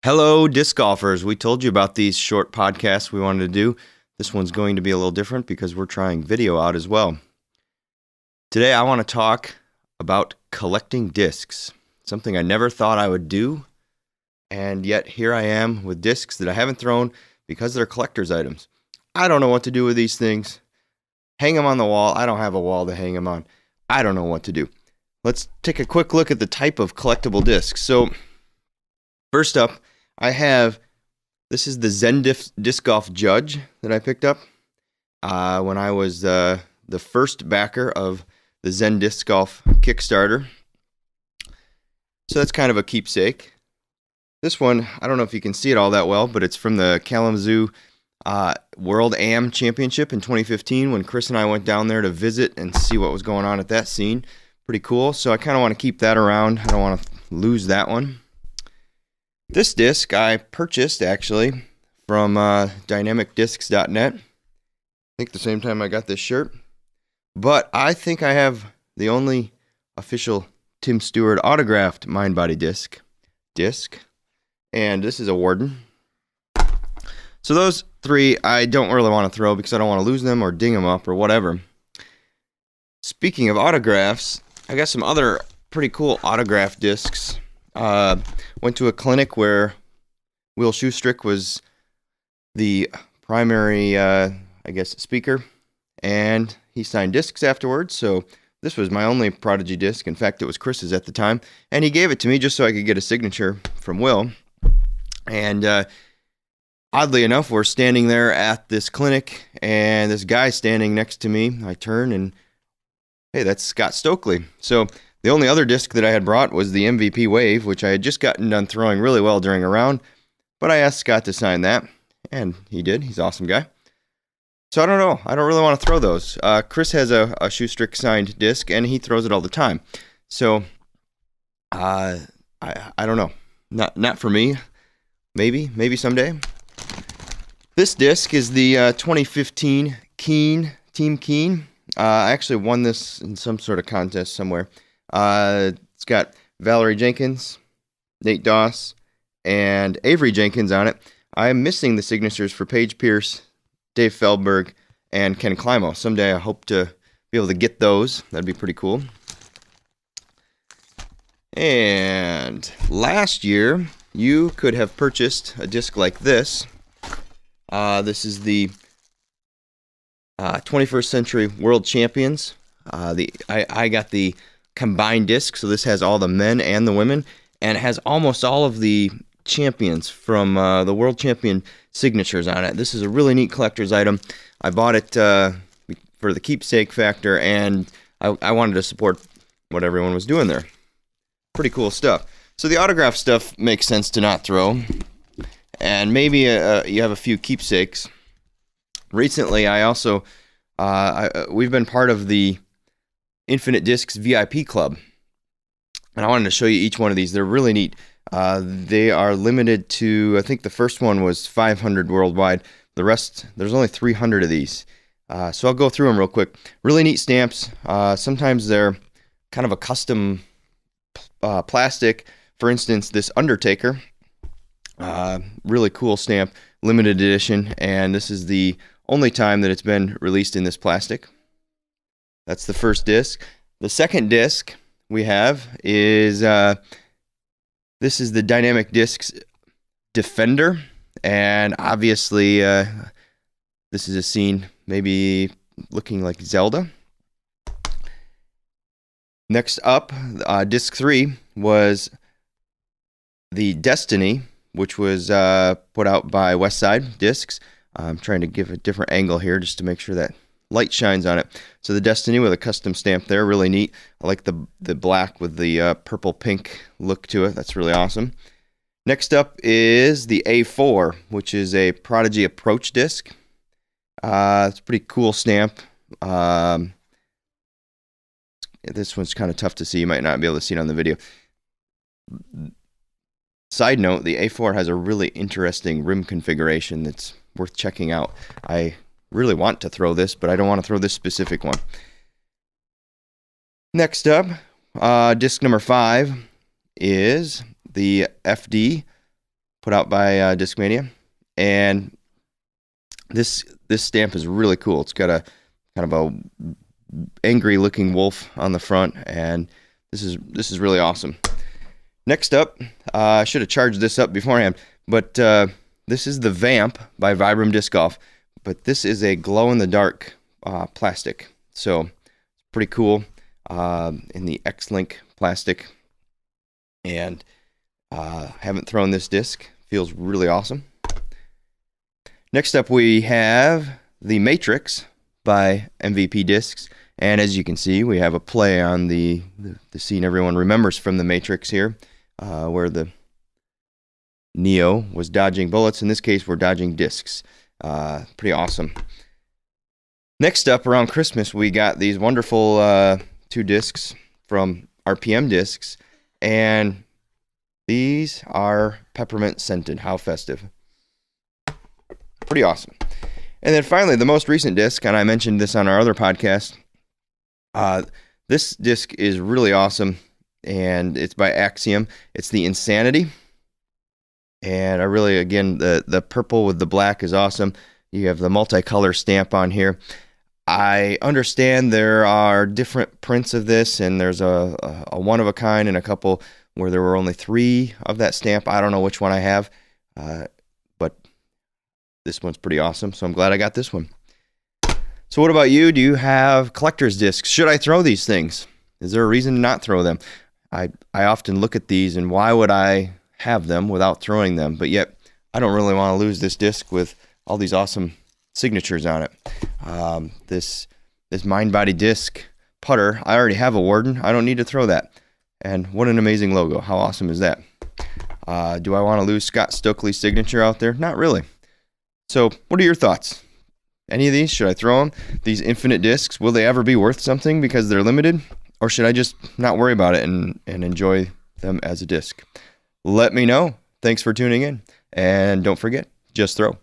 Hello, disc golfers. We told you about these short podcasts we wanted to do. This one's going to be a little different because we're trying video out as well. Today, I want to talk about collecting discs, something I never thought I would do, and yet here I am with discs that I haven't thrown because they're collector's items. I don't know what to do with these things. Hang them on the wall. I don't have a wall to hang them on. I don't know what to do. Let's take a quick look at the type of collectible discs. So, first up, this is the Zen Disc Golf Judge that I picked up when I was the first backer of the Zen Disc Golf Kickstarter. So that's kind of a keepsake. This one, I don't know if you can see it all that well, but it's from the Kalamazoo World AM Championship in 2015 when Chris and I went down there to visit and see what was going on at that scene. Pretty cool. So I kind of want to keep that around. I don't want to lose that one. This disc I purchased actually from dynamicdiscs.net. I think the same time I got this shirt. But I think I have the only official Tim Stewart autographed Mind Body disc. And this is a Warden. So those three I don't really want to throw because I don't want to lose them or ding them up or whatever. Speaking of autographs, I got some other pretty cool autograph discs. Went to a clinic where Will Schustrick was the primary, speaker, and he signed discs afterwards. So this was my only Prodigy disc. In fact, it was Chris's at the time, and he gave it to me just so I could get a signature from Will. And oddly enough, we're standing there at this clinic, and this guy standing next to me. I turn, and hey, that's Scott Stokely. So the only other disc that I had brought was the MVP Wave, which I had just gotten done throwing really well during a round, but I asked Scott to sign that, and he did. He's an awesome guy. So I don't know. I don't really want to throw those. Chris has a Schustrick signed disc, and he throws it all the time. So I don't know. Not for me. Maybe someday. This disc is the 2015 Team Keen. I actually won this in some sort of contest somewhere. It's got Valerie Jenkins, Nate Doss, and Avery Jenkins on it. I'm missing the signatures for Paige Pierce, Dave Feldberg, and Ken Climo. Someday I hope to be able to get those. That'd be pretty cool. And last year, you could have purchased a disc like this. This is the 21st Century World Champions. I got the combined disc, so this has all the men and the women, and it has almost all of the champions from the world champion signatures on it. This is a really neat collector's item. I bought it for the keepsake factor, and I wanted to support what everyone was doing there. Pretty cool stuff. So the autograph stuff makes sense to not throw, and maybe you have a few keepsakes. Recently, I also we've been part of the Infinite Discs VIP Club, and I wanted to show you each one of these. They're really neat. They are limited to, I think the first one was 500 worldwide. The rest, there's only 300 of these. So I'll go through them real quick. Really neat stamps. Sometimes they're kind of a custom plastic. For instance, this Undertaker, really cool stamp, limited edition, and this is the only time that it's been released in this plastic. That's the first disc. The second disc we have is this is the Dynamic Discs Defender, and obviously this is a scene maybe looking like Zelda. Next up, disc 3 was the Destiny, which was put out by Westside Discs. I'm trying to give a different angle here just to make sure that light shines on it. So the Destiny with a custom stamp there, really neat. I like the black with the purple-pink look to it. That's really awesome. Next up is the A4, which is a Prodigy Approach disc. It's a pretty cool stamp. This one's kind of tough to see. You might not be able to see it on the video. Side note, the A4 has a really interesting rim configuration that's worth checking out. I really want to throw this, but I don't want to throw this specific one. Next up, disc number 5 is the FD put out by Discmania. And this stamp is really cool. It's got a kind of a angry looking wolf on the front, and this is really awesome. Next up, I should have charged this up beforehand, but this is the Vamp by Vibram Disc Golf, but this is a glow-in-the-dark plastic, so it's pretty cool in the X-Link plastic, and haven't thrown this disc. Feels really awesome. Next up, we have the Matrix by MVP Discs, and as you can see, we have a play on the scene everyone remembers from The Matrix here, where the Neo was dodging bullets. In this case, we're dodging discs. Pretty awesome. Next up, around Christmas, we got these wonderful 2 discs from RPM Discs, and these are peppermint scented. How festive. Pretty awesome. And then finally, the most recent disc, and I mentioned this on our other podcast. This disc is really awesome, and it's by Axiom. It's the Insanity. And I really, again, the purple with the black is awesome. You have the multicolor stamp on here. I understand there are different prints of this, and there's a one-of-a-kind and a couple where there were only 3 of that stamp. I don't know which one I have, but this one's pretty awesome, so I'm glad I got this one. So what about you? Do you have collector's discs? Should I throw these things? Is there a reason to not throw them? I often look at these, and why would I have them without throwing them? But yet, I don't really want to lose this disc with all these awesome signatures on it. This Mind Body disc putter, I already have a Warden. I don't need to throw that. And what an amazing logo. How awesome is that? Do I want to lose Scott Stokely's signature out there? Not really. So what are your thoughts? Any of these? Should I throw them? These infinite discs, will they ever be worth something because they're limited? Or should I just not worry about it and enjoy them as a disc? Let me know. Thanks for tuning in. And don't forget, just throw.